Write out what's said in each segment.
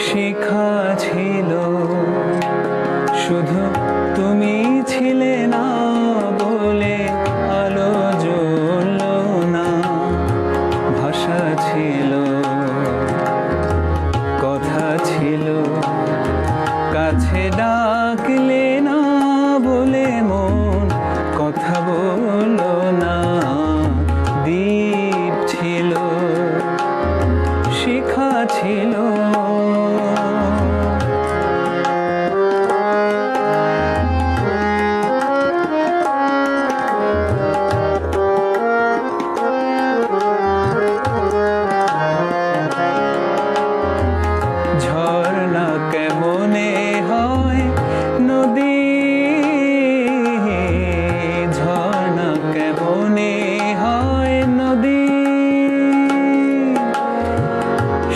শিখা ছিল, শুধু তুমি ছিলে না বলে আলো জ্বলল না। ভাষা ছিল, কথা ছিল, কাছে ডাকলে না বলে মন কথা বলল না। দ্বীপ ছিল, শিখা ছিল, ঝর্ণা কেমনে হয় নদী, ঝর্ণা কেমনে হয় নদী,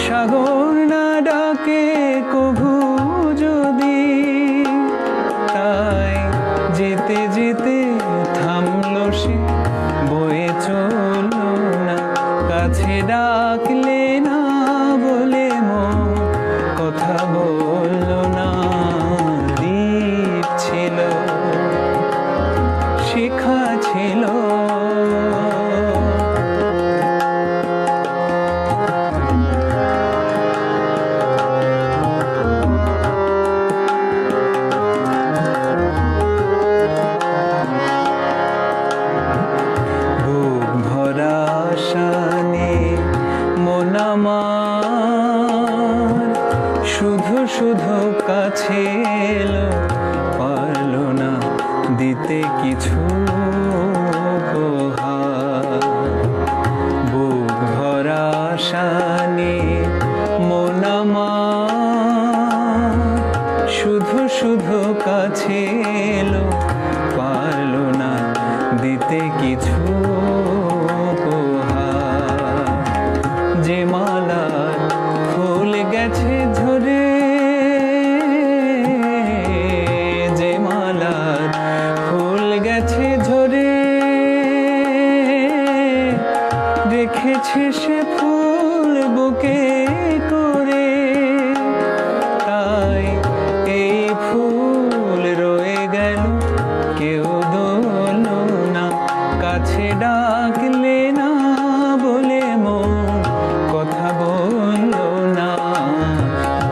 সাগর না ডাকে কভু যদি, তাই যেতে যেতে থামলো সে, বয়ে চলল না। কাছে ডাকলে না বলে মন কথা বলল না। দ্বীপ ছিল, শিখা ছিল, বুক ভরা আশা নিয়ে মন আমার শুধু শুধু কাছে এলো, পারলো না দিতে কিছু উপহার। বুক ভরা আশা নিয়ে মন আমার শুধু শুধু কাছে এলো, পারলো না দিতে কিছু উপহার। যে মালার ফুল গেছে ঝরে, যে মালার ফুল গেছে ঝরে, রেখেছে সে ফুল বুকে করে, তাই এই ফুল রয়ে গেল, কেউ দোল না। কাছে ডাকলে না বলে মন কথা বলল না।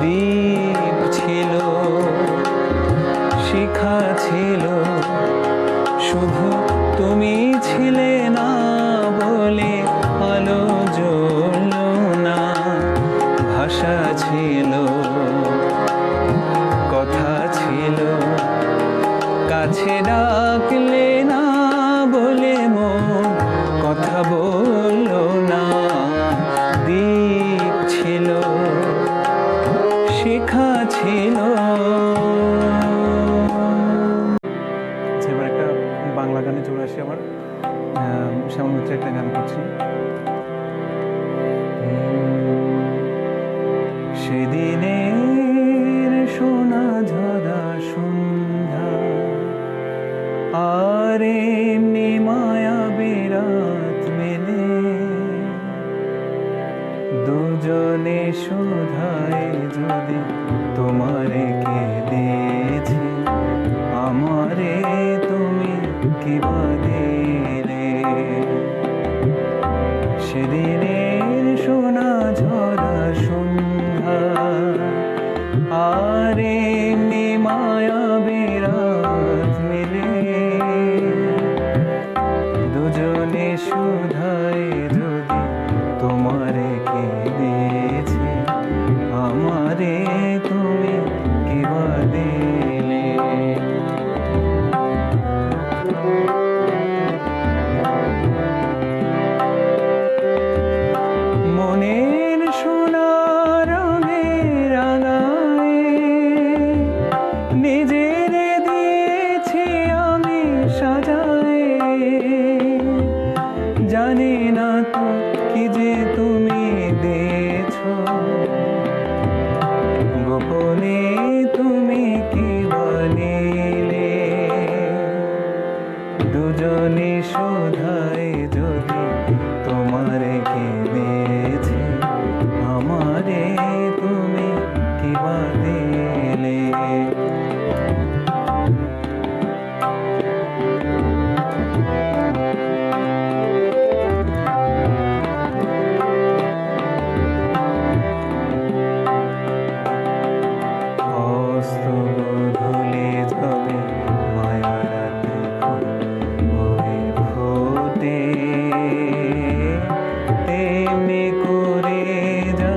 দ্বীপ ছিল, শিখা ছিল, শুধু তুমি ছিলে না বলে আলো জ্বলল না। ভাষা ছিল, কথা ছিল, কাছে ডাকলে না বলে মন কথা বলল না। দ্বীপ ছিল, শিখা ছিল। এবার একটা বাংলা গানে চলে আসি। আবার শ্যামল মিত্রের একটা গান করছি। সেদিনের সোনা ঝরা সন্ধ্যা আর এমনি মায়া বিরাত মেলে, দুজনে শোধায় যদি তোমারে কে দিয়েছে, আমারে তুমি কি দিলে। সেদিনের সোনা ঝরা সন্ধ্যা আর এমনি মায়া বিরাত মেলে, দুজনে শোধায় যদি তোমারে কে দিয়েছে, আমারে তুমি কি দিলে। মনের সোনা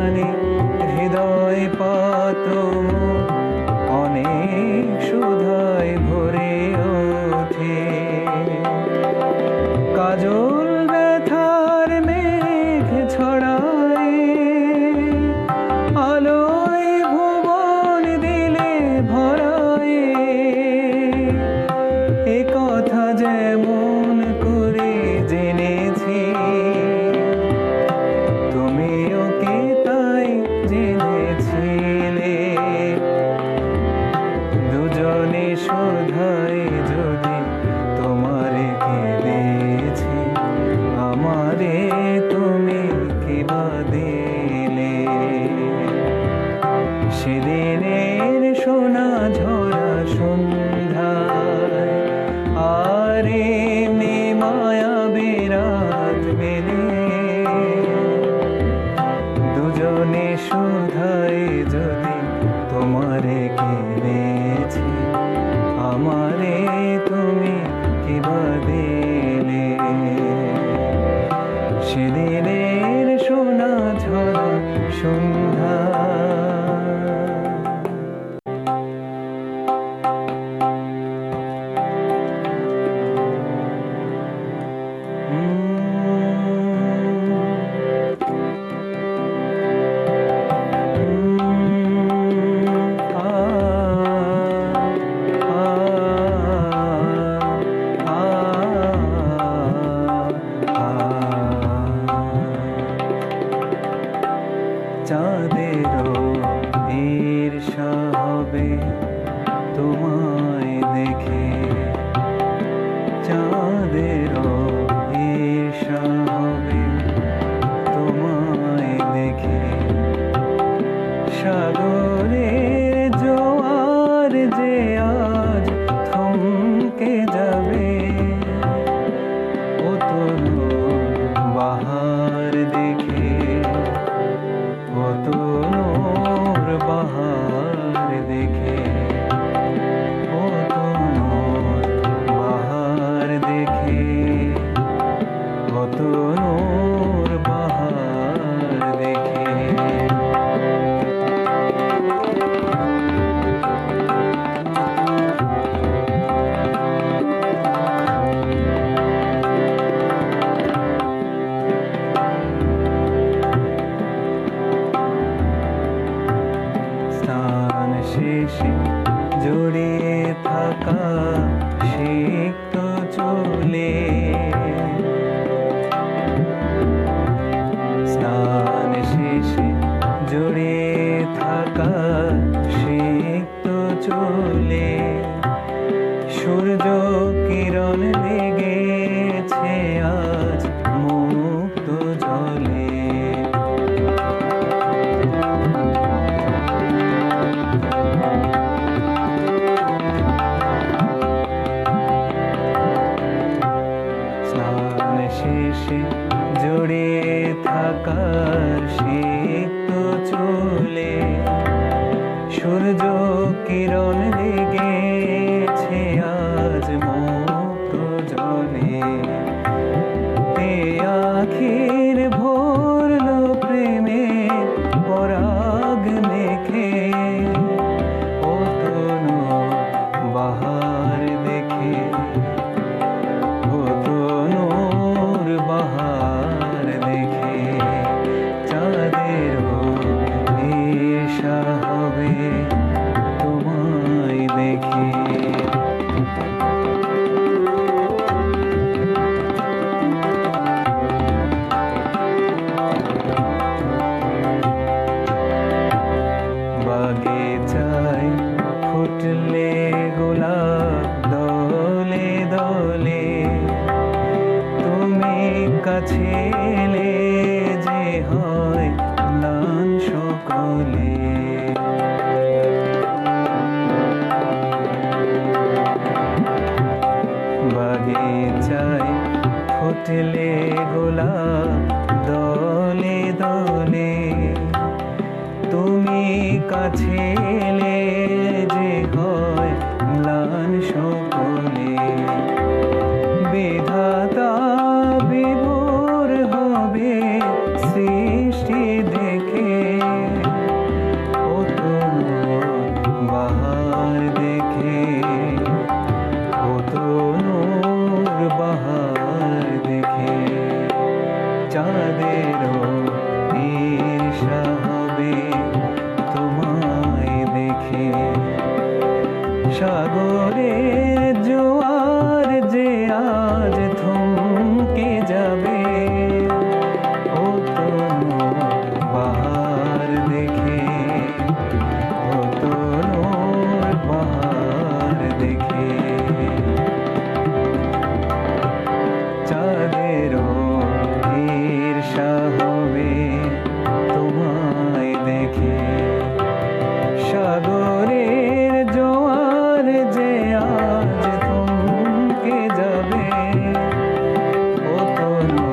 টানে হৃদয় পাতো অনেক সুধায় ভরে ওঠে। কাজল ব্যথার মেঘ ছড়ায়, আলোয় ভুবন দিলে ভরায়। এ কথা যেমন করে জেনেছি, তুমিও কি তাই জেনেছিলে? দুজনে শোধায় যদি তোমারে কেঁদেছি, আমারে তুমি কি বা দিলে? সেদিনের সোনা ঝরা সন্ধ্যায় আর এমনি মায়াবী রাত মেলে, দুজনে শোধায় যদি তোমারে কেঁদেছি, আমারে তুমি কি বা দিলে? সেদিনের সোনা ঝরা সন্ধ্যা। চাঁদেরও ঈর্ষা হবে তোমায় দেখে, চাঁদেরও ঈর্ষা হবে তোমায় দেখে। সাগরের জোয়ার যে আজ থমকে যাবে, ও তনু বাহার দেখে, ও তনুর বাহার দেখে, ও তনুর বাহার দেখে, ও তনুর বাহার দেখে। স্নান শেষে জড়িয়ে থাকা সিক্ত চুলে, স্নান শেষে জড়িয়ে থাকা সিক্ত চুলে, সূর্য কিরণ লেগেছে আজ মুক্ত জলে। স্নান শেষে জড়িয়ে থাকা সিক্ত চুলে, সূর্য কিরণ লেগেছে আজ মুক্ত জলে। এ আখির ভরল প্রেমের পরাগ মেখে, ও তনু বাহার দেখে, ও তনুর বাহার দেখে। চাঁদেরও ঈর্ষা হবে তোমায় দেখে। বাগিচায় ফুটলে গোলাপ দলে দলে, তুমি কাছে এলে যে হয় ম্লান সকলে। বাগিচায় ফুটলে গোলাপ দলে দলে, তুমি কাছে এলে যে হয় ম্লান সকলে। বিধাতা বিভোর হবে সৃষ্টি দেখে, যাবে তোমায় দেখে। সাগরের জোয়ার যে আজ থমকে যাবে, ও তনু বাহার দেখে, ও তনুর বাহার দেখে। চাঁদেরও ঈর্ষা হবে তোমায় দেখে। সাগরের জোয়ার যে আজ থমকে যাবে, ও তনু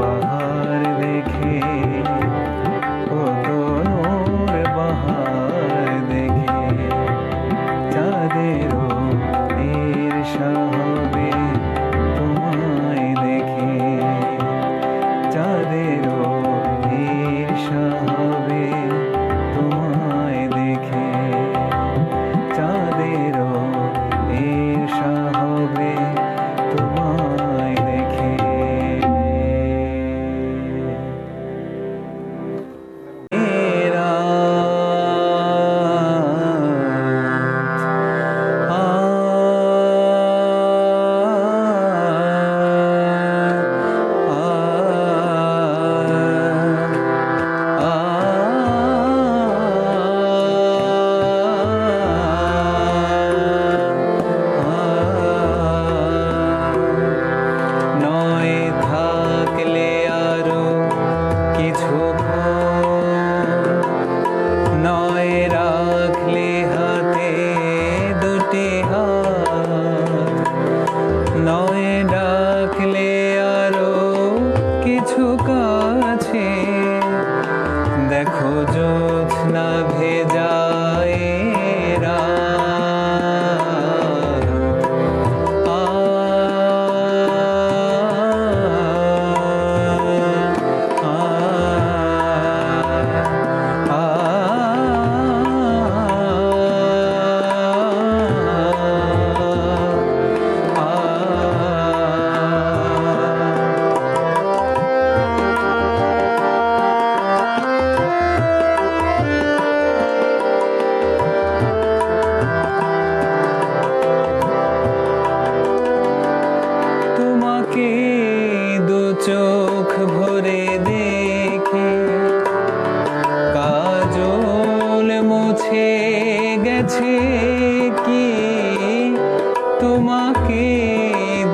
বাহার দেখে, ও তনুর বাহার দেখে। চাঁদেরও ঈর্ষা হবে তোমায় দেখে। চাঁদেরও ঈর্ষা হবে তোমায় দেখে। চাঁদেরও ঈর্ষা হবে তোমায় দেখে। নয় থাকলে আরো কিছুক্ষণ, নয় রাখলে হাতে দুটি হাত, নয় ডাকলে আরো কিছু কাছে। দেখো জ্যোৎস্না ভেজায় রাত, তোমাকে দু চোখ ভরে দেখে কাজল মুছে গেছে কি? তোমাকে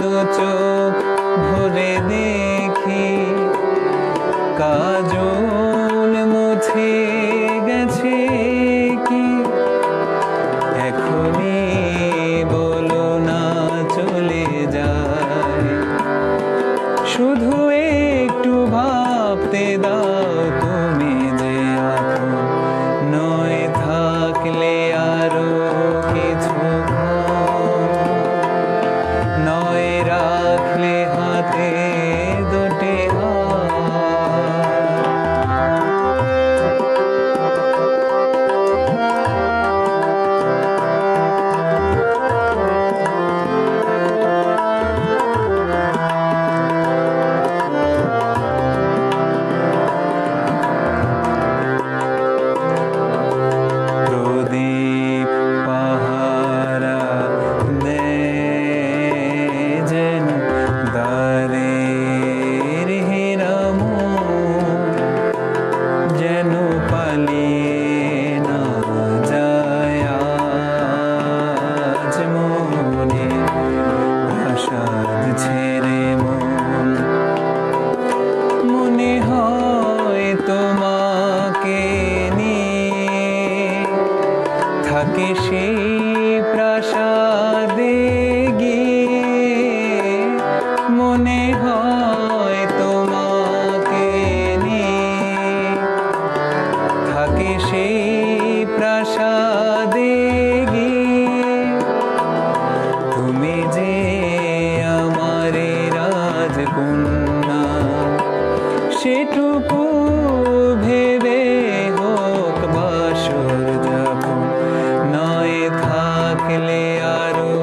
দু চোখ ভরে দেখে কাজল মুছে গেছে কি? এখনই বলো না চলে যায়, শুধু একটু ভাবতে দাও তুমি যে আপন। নয় থাকলে আরো কিছুক্ষণ, নয় রাখলে হাতে দুটি প্রদীপ পাহারা দেয় যেন দ্বারের হীরামন, যেন পালিয়ে না যায় আজ মনে প্রাসাদ ছেড়ে মন। মনে হয় তোমাকে নিয়ে থাকে সেই প্রাসাদে গিয়ে। মনে হয় তোমাকে নিয়ে থাকে সেই প্রাসাদে গিয়ে। তুমি যে আমার রাজকন্যা, সেটুকু ভেবে হোক বাসর যাপন। নয় থাকলে আরো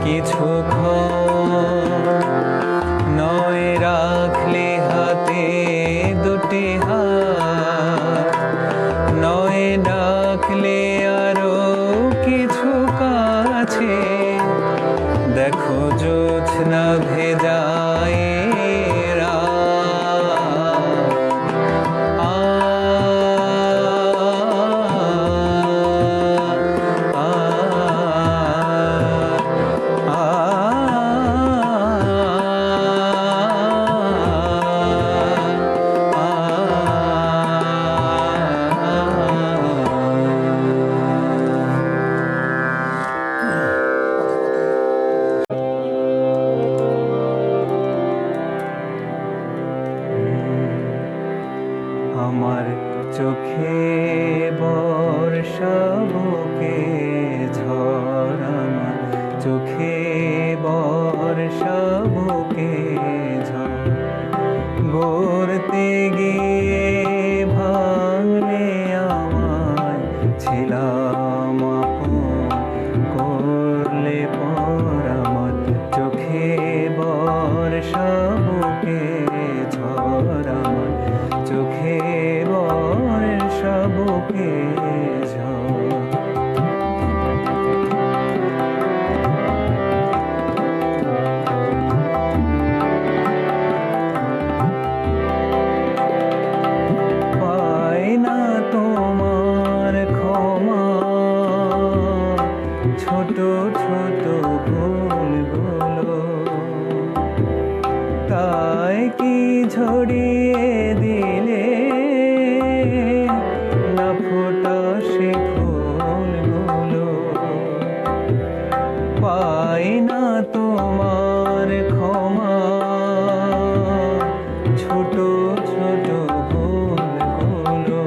কিছুক্ষণ, নয় রাখলে হাতে দুটি হাত, বর্ষা বুকে ঝড় আমার, চোখে বর্ষা বুকে ঝড়। গড়তে গিয়ে ভাঙলে আমায়, ছিলাম আপন করলে পর আমার। চোখে বর্ষা বুকে ঝড় আমার, চোখে বর্ষা বুকে ঝড়। পাই না তোমার ক্ষমা, ছোট ছোট ভুলগুলো, তাই কি ঝরিয়ে দিলে না ফোটা সে ফুলগুলো। পাই না তোমার ক্ষমা, ছোট ছোট ভুলগুলো,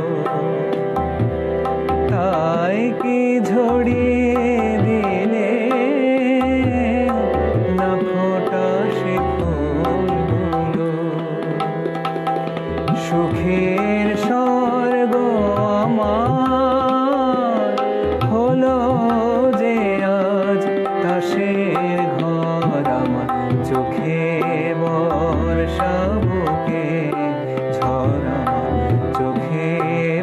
তাই কি ঝরিয়ে দিলে না ফোটা সে ফুলগুলো। সুখের স্বর্গ আমার হলো যে আজ তাসের ঘর আমার। চোখে বর্ষা বুকে ঝড় আমার, চোখে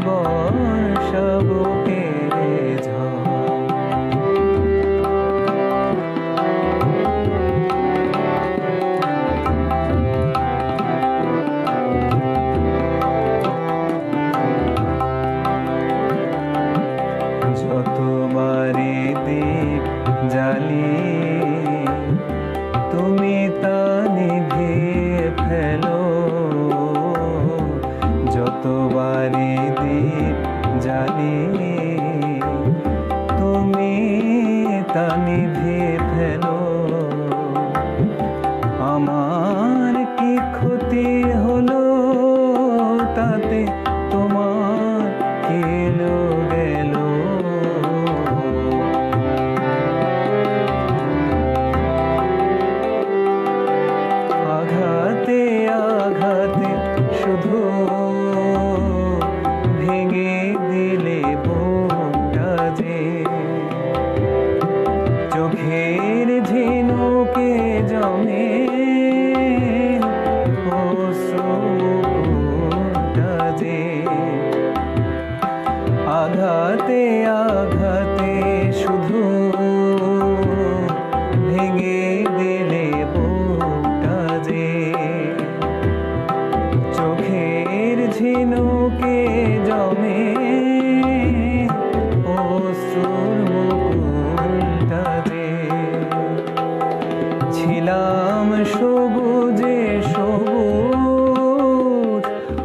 বর্ষা বুকে ঝড়। যতবারই দীপ জ্বালি তুমি তা নিভিয়ে ফেলো। যতবারই দীপ জ্বালি তুমি তা নিভিয়ে ফেলো। আমার কি ক্ষতি হলো তাতে, তোমার কি এলো গেল। আঘাতে আঘাতে শুধু ভেঙে দিলে বুকটা যে। চোখের ঝিনুকে জমে অশ্রুটা যে। আঘাতে আঘাতে শুধু ভেঙে দিলে বুকটা যে। চোখের ঝিনুকে জমে অশ্রুর মুকুলটা যে। ছিলাম সবুজে সবুজ,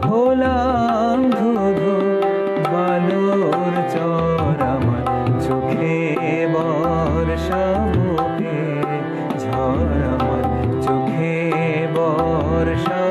হলাম ধুধু বালুর চর আমার। চোখে বর্ষা বুকে ঝড় আমার, চোখে বর্ষা